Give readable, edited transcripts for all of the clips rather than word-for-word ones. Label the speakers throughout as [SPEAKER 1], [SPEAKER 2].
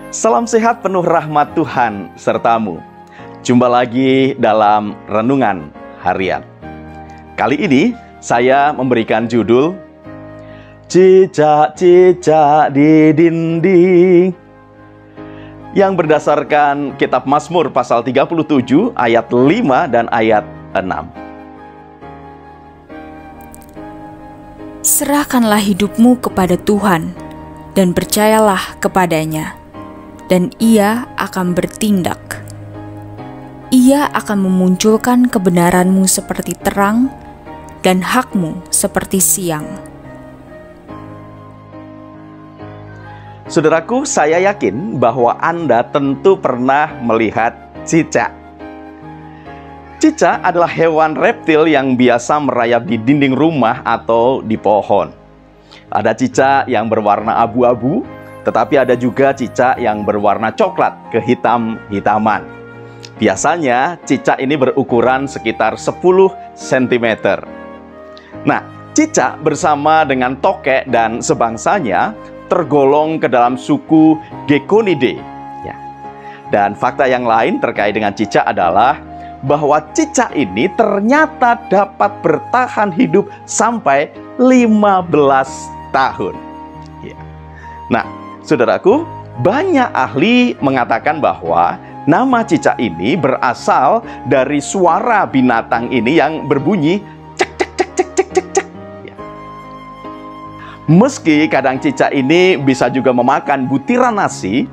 [SPEAKER 1] Salam sehat penuh rahmat Tuhan sertamu. Jumpa lagi dalam Renungan Harian. Kali ini saya memberikan judul Cicak-cicak di dinding, yang berdasarkan kitab Mazmur pasal 37 ayat 5 dan ayat 6.
[SPEAKER 2] Serahkanlah hidupmu kepada Tuhan dan percayalah kepadanya, dan Ia akan bertindak. Ia akan memunculkan kebenaranmu seperti terang dan hakmu seperti siang.
[SPEAKER 1] Saudaraku, saya yakin bahwa Anda tentu pernah melihat cicak. Cicak adalah hewan reptil yang biasa merayap di dinding rumah atau di pohon. Ada cicak yang berwarna abu-abu, tetapi ada juga cicak yang berwarna coklat kehitam-hitaman. Biasanya cicak ini berukuran sekitar 10 cm. Nah, cicak bersama dengan tokek dan sebangsanya tergolong ke dalam suku Gekkonidae. Ya. Dan fakta yang lain terkait dengan cicak adalah bahwa cicak ini ternyata dapat bertahan hidup sampai 15 tahun. Ya. Nah, saudaraku, banyak ahli mengatakan bahwa nama cicak ini berasal dari suara binatang ini yang berbunyi cek cek cek cek cek cek cek. Ya. Meski kadang cicak ini bisa juga memakan butiran nasi,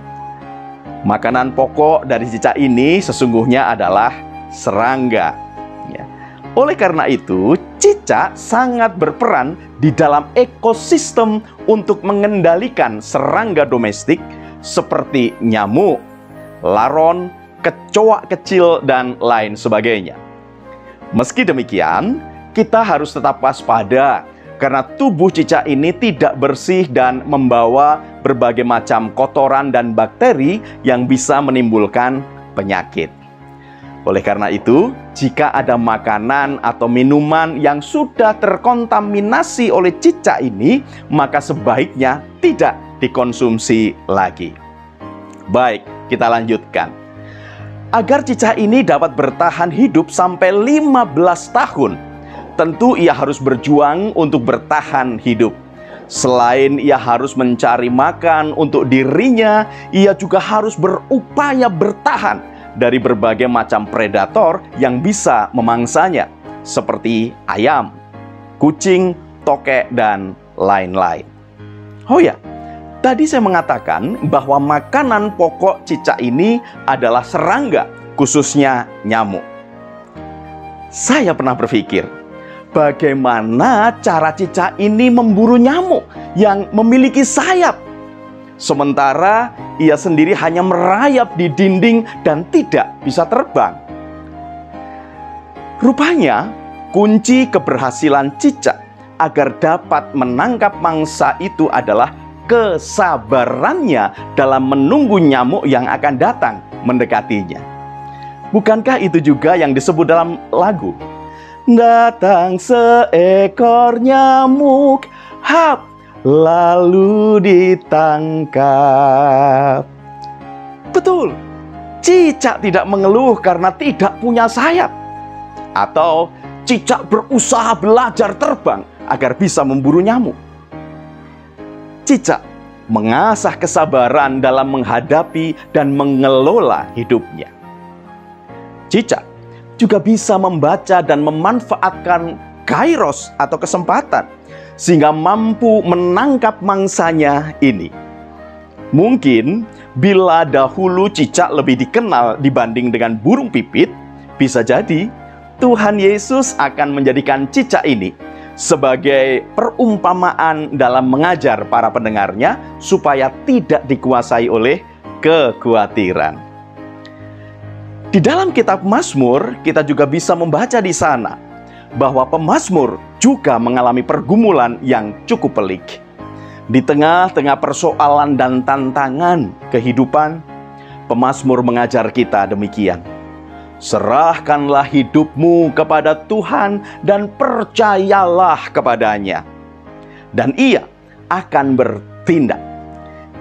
[SPEAKER 1] makanan pokok dari cicak ini sesungguhnya adalah serangga. Ya. Oleh karena itu, cicak sangat berperan di dalam ekosistem untuk mengendalikan serangga domestik seperti nyamuk, laron, kecoa kecil, dan lain sebagainya. Meski demikian, kita harus tetap waspada karena tubuh cicak ini tidak bersih dan membawa berbagai macam kotoran dan bakteri yang bisa menimbulkan penyakit. Oleh karena itu, jika ada makanan atau minuman yang sudah terkontaminasi oleh cicak ini, maka sebaiknya tidak dikonsumsi lagi. Baik, kita lanjutkan. Agar cicak ini dapat bertahan hidup sampai 15 tahun, tentu ia harus berjuang untuk bertahan hidup. Selain ia harus mencari makan untuk dirinya, ia juga harus berupaya bertahan dari berbagai macam predator yang bisa memangsanya, seperti ayam, kucing, tokek, dan lain-lain. Oh ya, tadi saya mengatakan bahwa makanan pokok cicak ini adalah serangga, khususnya nyamuk. Saya pernah berpikir, bagaimana cara cicak ini memburu nyamuk yang memiliki sayap, sementara ia sendiri hanya merayap di dinding dan tidak bisa terbang. Rupanya, kunci keberhasilan cicak agar dapat menangkap mangsa itu adalah kesabarannya dalam menunggu nyamuk yang akan datang mendekatinya. Bukankah itu juga yang disebut dalam lagu? Datang seekor nyamuk, hap, lalu ditangkap. Betul, cicak tidak mengeluh karena tidak punya sayap. Atau cicak berusaha belajar terbang agar bisa memburu nyamuk. Cicak mengasah kesabaran dalam menghadapi dan mengelola hidupnya. Cicak juga bisa membaca dan memanfaatkan kairos atau kesempatan, sehingga mampu menangkap mangsanya ini. Mungkin bila dahulu cicak lebih dikenal dibanding dengan burung pipit, bisa jadi Tuhan Yesus akan menjadikan cicak ini sebagai perumpamaan dalam mengajar para pendengarnya supaya tidak dikuasai oleh kekhawatiran. Di dalam kitab Mazmur, kita juga bisa membaca di sana bahwa pemazmur juga mengalami pergumulan yang cukup pelik. Di tengah-tengah persoalan dan tantangan kehidupan, pemazmur mengajar kita demikian. Serahkanlah hidupmu kepada Tuhan dan percayalah kepadanya, dan Ia akan bertindak.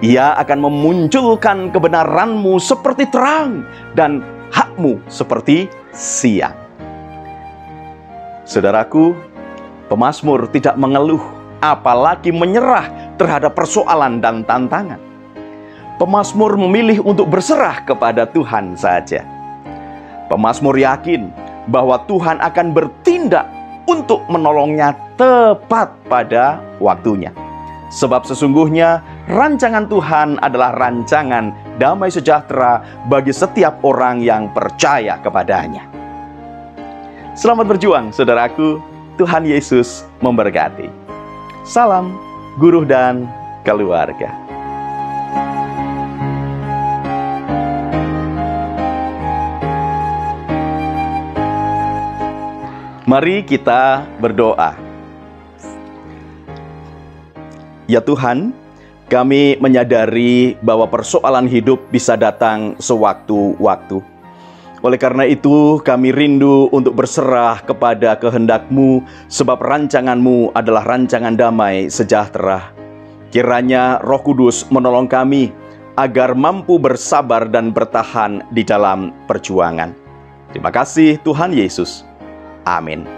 [SPEAKER 1] Ia akan memunculkan kebenaran-Mu seperti terang dan hak-Mu seperti siang. Saudaraku, pemazmur tidak mengeluh, apalagi menyerah terhadap persoalan dan tantangan. Pemazmur memilih untuk berserah kepada Tuhan saja. Pemazmur yakin bahwa Tuhan akan bertindak untuk menolongnya tepat pada waktunya. Sebab sesungguhnya rancangan Tuhan adalah rancangan damai sejahtera bagi setiap orang yang percaya kepadanya. Selamat berjuang, saudaraku. Tuhan Yesus memberkati. Salam, guru dan keluarga. Mari kita berdoa. Ya Tuhan, kami menyadari bahwa persoalan hidup bisa datang sewaktu-waktu. Oleh karena itu, kami rindu untuk berserah kepada kehendak-Mu, sebab rancangan-Mu adalah rancangan damai sejahtera. Kiranya Roh Kudus menolong kami agar mampu bersabar dan bertahan di dalam perjuangan. Terima kasih Tuhan Yesus. Amin.